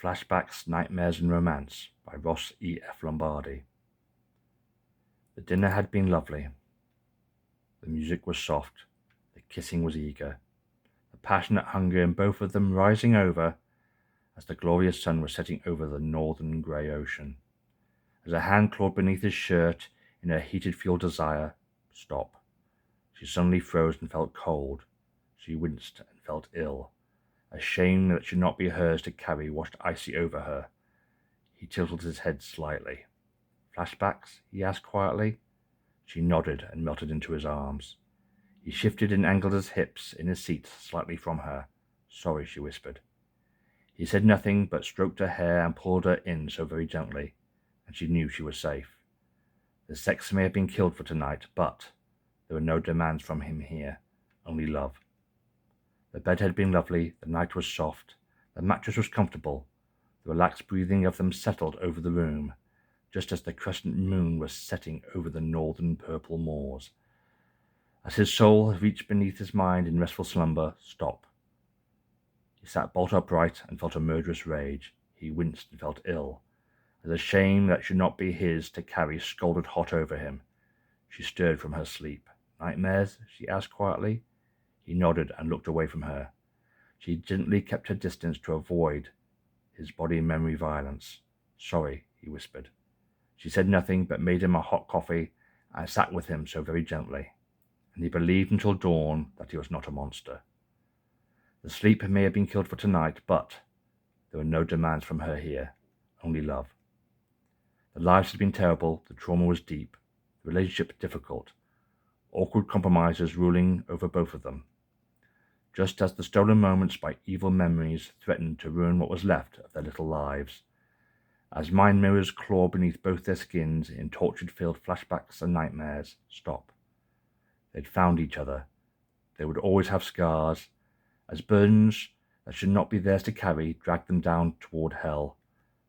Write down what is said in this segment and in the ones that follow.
Flashbacks, Nightmares and Romance by E F Lombardi. The dinner had been lovely. The music was soft. The kissing was eager. The passionate hunger in both of them rising over as the glorious sun was setting over the northern grey ocean. As a hand clawed beneath his shirt in her heated fuel desire, stop. She suddenly froze and felt cold. She winced and felt ill. A shame that should not be hers to carry washed icy over her. He tilted his head slightly. Flashbacks? He asked quietly. She nodded and melted into his arms. He shifted and angled his hips in his seat slightly from her. Sorry, she whispered. He said nothing but stroked her hair and pulled her in so very gently, and she knew she was safe. The sex may have been killed for tonight, but there were no demands from him here, only love. The bed had been lovely, the night was soft, the mattress was comfortable, the relaxed breathing of them settled over the room, just as the crescent moon was setting over the northern purple moors. As his soul reached beneath his mind in restful slumber, stop. He sat bolt upright and felt a murderous rage. He winced and felt ill, as a shame that should not be his to carry scalded hot over him. She stirred from her sleep. Nightmares? She asked quietly. He nodded and looked away from her. She gently kept her distance to avoid his body memory violence. Sorry, he whispered. She said nothing but made him a hot coffee and sat with him so very gently, and he believed until dawn that he was not a monster. The sleep may have been killed for tonight, but there were no demands from her here, only love. The lives had been terrible, the trauma was deep, the relationship difficult, awkward compromises ruling over both of them. Just as the stolen moments by evil memories threatened to ruin what was left of their little lives. As mind mirrors claw beneath both their skins in tortured-filled flashbacks and nightmares, stop. They'd found each other. They would always have scars, as burdens that should not be theirs to carry dragged them down toward hell.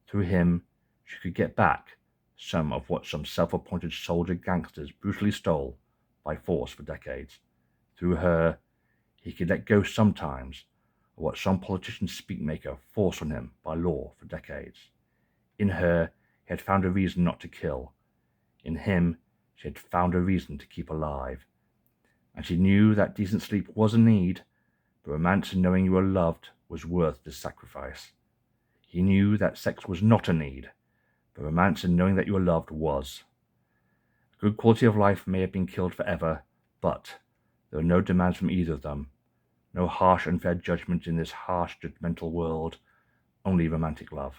Through him, she could get back some of what some self-appointed soldier gangsters brutally stole by force for decades. Through her, he could let go sometimes of what some politician speakmaker forced on him by law for decades. In her, he had found a reason not to kill. In him, she had found a reason to keep alive. And she knew that decent sleep was a need, but romance and knowing you were loved was worth this sacrifice. He knew that sex was not a need, but romance and knowing that you were loved was. A good quality of life may have been killed forever, but there were no demands from either of them. No harsh, unfair judgment in this harsh, judgmental world, only romantic love.